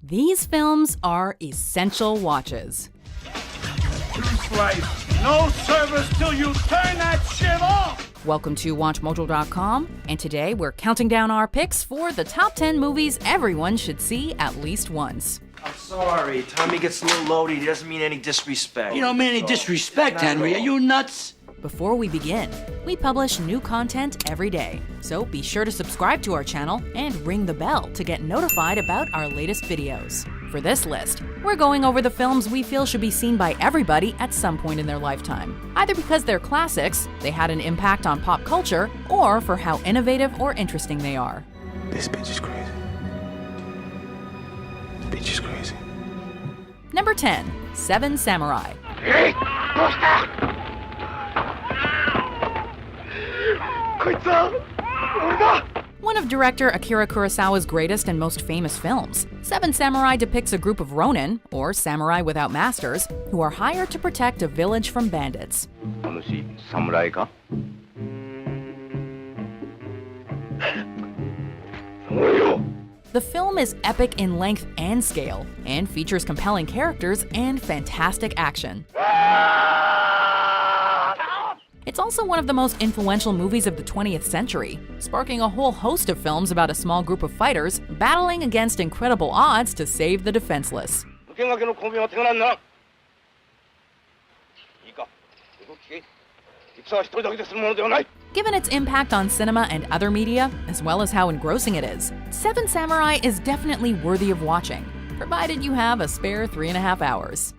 These films are essential watches. Newsflash, no service till you turn that shit off! Welcome to WatchMojo.com, and today we're counting down our picks for the top 10 movies everyone should see at least once. I'm sorry. Tommy gets a little loaded. He doesn't mean any disrespect. You don't mean any disrespect, Henry. Are you nuts? Before we begin, we publish new content every day, so be sure to subscribe to our channel and ring the bell to get notified about our latest videos. For this list, we're going over the films we feel should be seen by everybody at some point in their lifetime, either because they're classics, they had an impact on pop culture, or for how innovative or interesting they are. This bitch is crazy. This bitch is crazy. Number 10, Seven Samurai. One of director Akira Kurosawa's greatest and most famous films, Seven Samurai depicts a group of ronin, or samurai without masters, who are hired to protect a village from bandits. The film is epic in length and scale, and features compelling characters and fantastic action. It's also one of the most influential movies of the 20th century, sparking a whole host of films about a small group of fighters battling against incredible odds to save the defenseless. Given its impact on cinema and other media, as well as how engrossing it is, Seven Samurai is definitely worthy of watching, provided you have a spare 3.5 hours.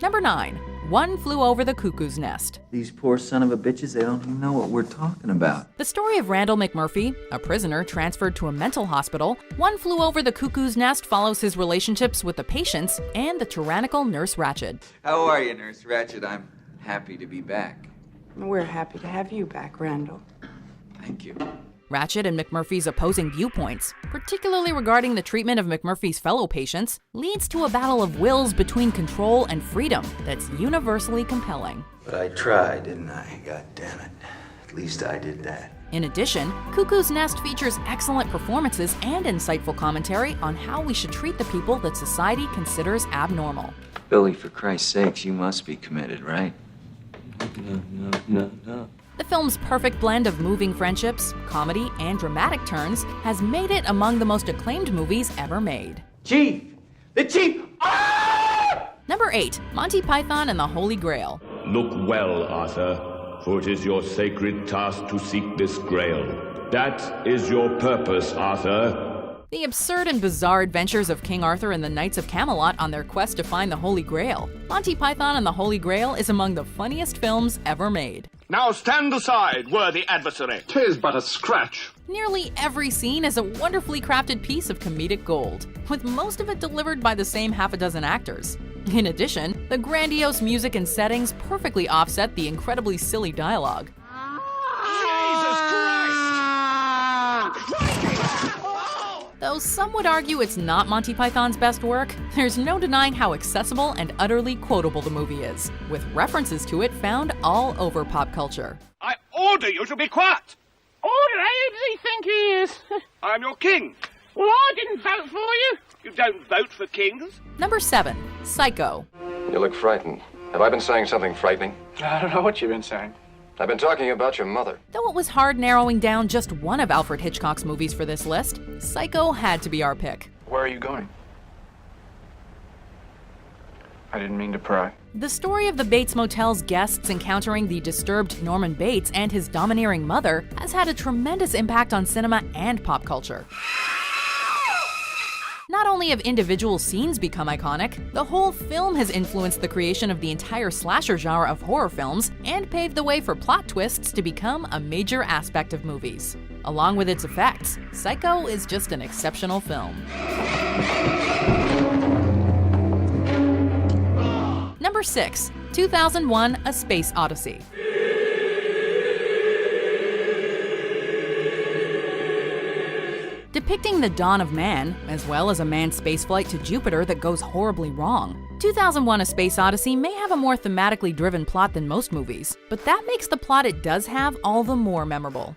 Number 9. One Flew Over the Cuckoo's Nest. These poor son of a bitches, they don't even know what we're talking about. The story of Randall McMurphy, a prisoner transferred to a mental hospital, One Flew Over the Cuckoo's Nest follows his relationships with the patients and the tyrannical Nurse Ratched. How are you, Nurse Ratched? I'm happy to be back. We're happy to have you back, Randall. Thank you. Ratched and McMurphy's opposing viewpoints, particularly regarding the treatment of McMurphy's fellow patients, leads to a battle of wills between control and freedom that's universally compelling. But I tried, didn't I? God damn it. At least I did that. In addition, Cuckoo's Nest features excellent performances and insightful commentary on how we should treat the people that society considers abnormal. Billy, for Christ's sakes, you must be committed, right? No. The film's perfect blend of moving friendships, comedy, and dramatic turns has made it among the most acclaimed movies ever made. Chief! The chief! Number 8, Monty Python and the Holy Grail. Look well, Arthur, for it is your sacred task to seek this grail. That is your purpose, Arthur. The absurd and bizarre adventures of King Arthur and the Knights of Camelot on their quest to find the Holy Grail. Monty Python and the Holy Grail is among the funniest films ever made. Now stand aside, worthy adversary. 'Tis but a scratch. Nearly every scene is a wonderfully crafted piece of comedic gold, with most of it delivered by the same half a dozen actors. In addition, the grandiose music and settings perfectly offset the incredibly silly dialogue. Jesus Christ! Though some would argue it's not Monty Python's best work, there's no denying how accessible and utterly quotable the movie is, with references to it found all over pop culture. I order you to be quiet! All right, who does he think he is? I'm your king. Well, I didn't vote for you. You don't vote for kings. Number 7, Psycho. You look frightened. Have I been saying something frightening? I don't know what you've been saying. I've been talking about your mother. Though it was hard narrowing down just one of Alfred Hitchcock's movies for this list, Psycho had to be our pick. Where are you going? I didn't mean to pry. The story of the Bates Motel's guests encountering the disturbed Norman Bates and his domineering mother has had a tremendous impact on cinema and pop culture. Not only have individual scenes become iconic, the whole film has influenced the creation of the entire slasher genre of horror films and paved the way for plot twists to become a major aspect of movies. Along with its effects, Psycho is just an exceptional film. Number 6, 2001: A Space Odyssey. Depicting the dawn of man, as well as a manned spaceflight to Jupiter that goes horribly wrong. 2001: A Space Odyssey may have a more thematically driven plot than most movies, but that makes the plot it does have all the more memorable.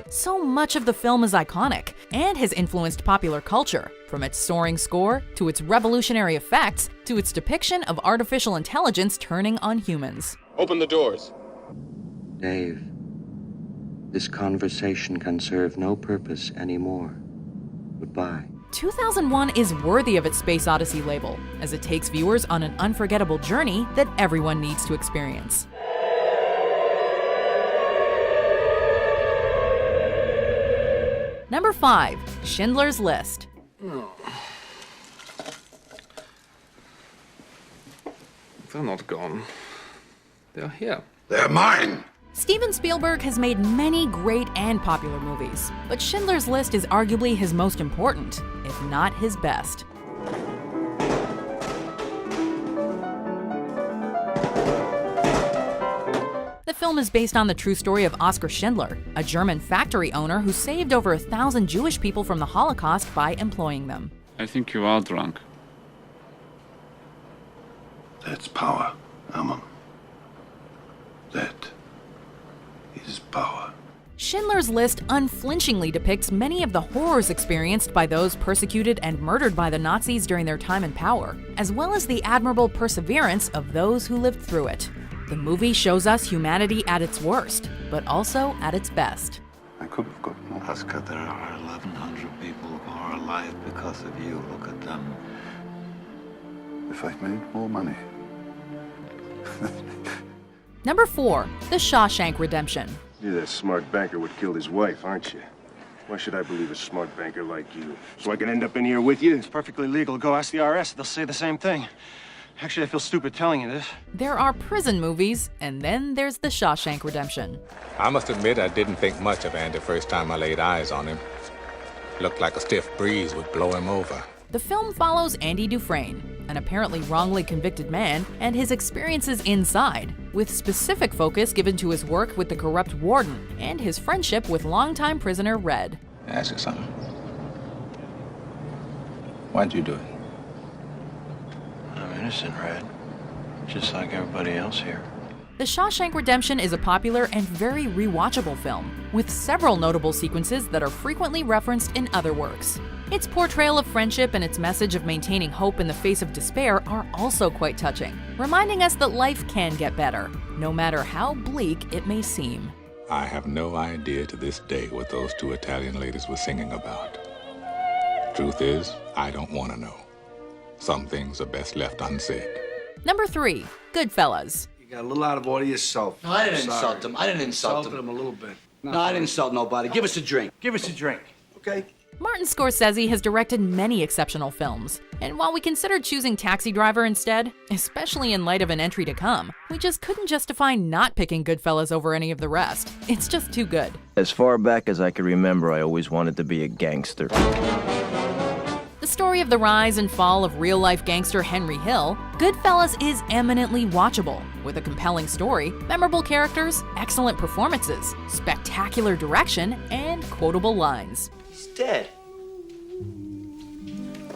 So much of the film is iconic and has influenced popular culture, from its soaring score to its revolutionary effects to its depiction of artificial intelligence turning on humans. Open the doors. Dave, this conversation can serve no purpose anymore. Goodbye. 2001 is worthy of its Space Odyssey label, as it takes viewers on an unforgettable journey that everyone needs to experience. Number 5, Schindler's List. They're not gone. They're here. They're mine. Steven Spielberg has made many great and popular movies, but Schindler's List is arguably his most important, if not his best. The film is based on the true story of Oskar Schindler, a German factory owner who saved over 1,000 Jewish people from the Holocaust by employing them. I think you are drunk. That's power, Ammon. That is power. Schindler's List unflinchingly depicts many of the horrors experienced by those persecuted and murdered by the Nazis during their time in power, as well as the admirable perseverance of those who lived through it. The movie shows us humanity at its worst, but also at its best. I could have got more. Oscar, there are 1,100 people who are alive because of you. Look at them. If I'd made more money. Number 4, The Shawshank Redemption. You're that smart banker what killed his wife, aren't you? Why should I believe a smart banker like you? So I can end up in here with you? It's perfectly legal. Go ask the IRS. They'll say the same thing. Actually, I feel stupid telling you this. There are prison movies, and then there's The Shawshank Redemption. I must admit I didn't think much of Andy the first time I laid eyes on him. Looked like a stiff breeze would blow him over. The film follows Andy Dufresne, an apparently wrongly convicted man, and his experiences inside, with specific focus given to his work with the corrupt warden and his friendship with longtime prisoner Red. Ask you something. Why'd you do it? I'm innocent, Red. Just like everybody else here. The Shawshank Redemption is a popular and very rewatchable film, with several notable sequences that are frequently referenced in other works. Its portrayal of friendship and its message of maintaining hope in the face of despair are also quite touching, reminding us that life can get better, no matter how bleak it may seem. I have no idea to this day what those two Italian ladies were singing about. Truth is, I don't want to know. Some things are best left unsaid. Number 3, Goodfellas. You got a little out of order yourself. No, I didn't insult him. I didn't insult him. Insulted him a little bit. No, I didn't insult nobody. Give us a drink. Give us a drink, okay? Martin Scorsese has directed many exceptional films, and while we considered choosing Taxi Driver instead, especially in light of An Entry to Come, we just couldn't justify not picking Goodfellas over any of the rest. It's just too good. As far back as I can remember, I always wanted to be a gangster. The story of the rise and fall of real-life gangster Henry Hill, Goodfellas is eminently watchable, with a compelling story, memorable characters, excellent performances, spectacular direction, and quotable lines. He's dead.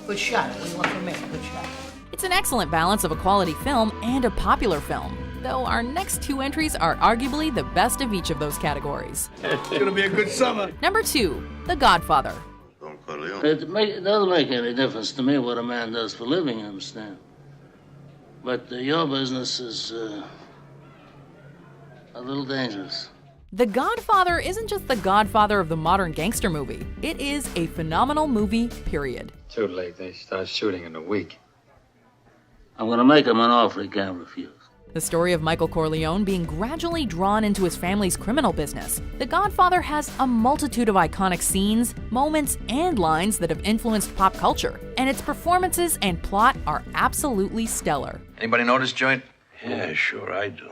Good shot. What do you want from me? Good shot. It's an excellent balance of a quality film and a popular film, though our next 2 entries are arguably the best of each of those categories. It's gonna be a good summer. Number 2, The Godfather. It doesn't make any difference to me what a man does for a living, you understand? But your business is a little dangerous. The Godfather isn't just the godfather of the modern gangster movie. It is a phenomenal movie, period. Too late. They start shooting in a week. I'm gonna make him an offer he can't refuse. The story of Michael Corleone being gradually drawn into his family's criminal business, The Godfather has a multitude of iconic scenes, moments, and lines that have influenced pop culture, and its performances and plot are absolutely stellar. Anybody know this joint? Yeah, sure I do.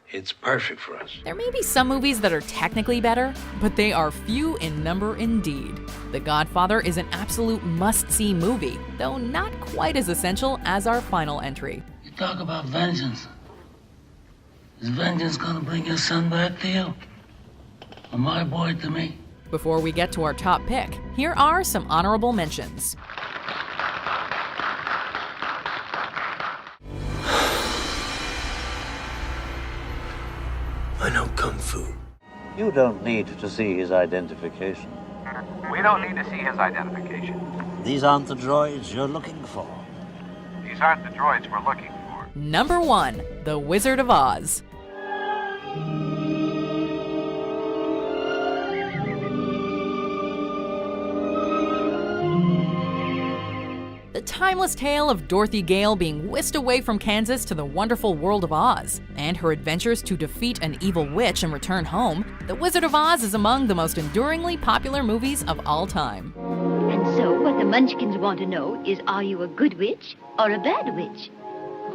It's perfect for us. There may be some movies that are technically better, but they are few in number indeed. The Godfather is an absolute must-see movie, though not quite as essential as our final entry. You talk about vengeance. Is vengeance gonna bring your son back to you? Or my boy to me? Before we get to our top pick, here are some honorable mentions. I know Kung Fu. You don't need to see his identification. We don't need to see his identification. These aren't the droids you're looking for. These aren't the droids we're looking for. Number 1. The Wizard of Oz. The timeless tale of Dorothy Gale being whisked away from Kansas to the wonderful world of Oz, and her adventures to defeat an evil witch and return home, The Wizard of Oz is among the most enduringly popular movies of all time. And so, what the Munchkins want to know is, are you a good witch or a bad witch?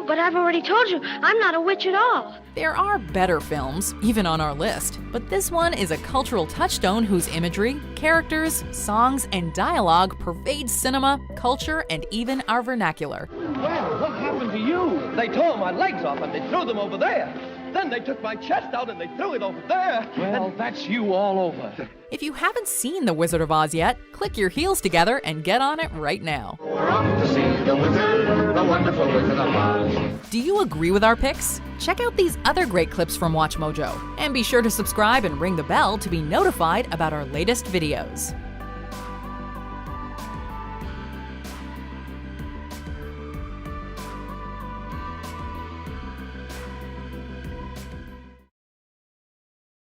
But I've already told you, I'm not a witch at all. There are better films, even on our list, but this one is a cultural touchstone whose imagery, characters, songs, and dialogue pervade cinema, culture, and even our vernacular. Well, what happened to you? They tore my legs off and they threw them over there. Then they took my chest out and they threw it over there. Well, that's you all over. If you haven't seen The Wizard of Oz yet, click your heels together and get on it right now. We're off to see the wizard, the wonderful Wizard of Oz. Do you agree with our picks? Check out these other great clips from WatchMojo, and be sure to subscribe and ring the bell to be notified about our latest videos.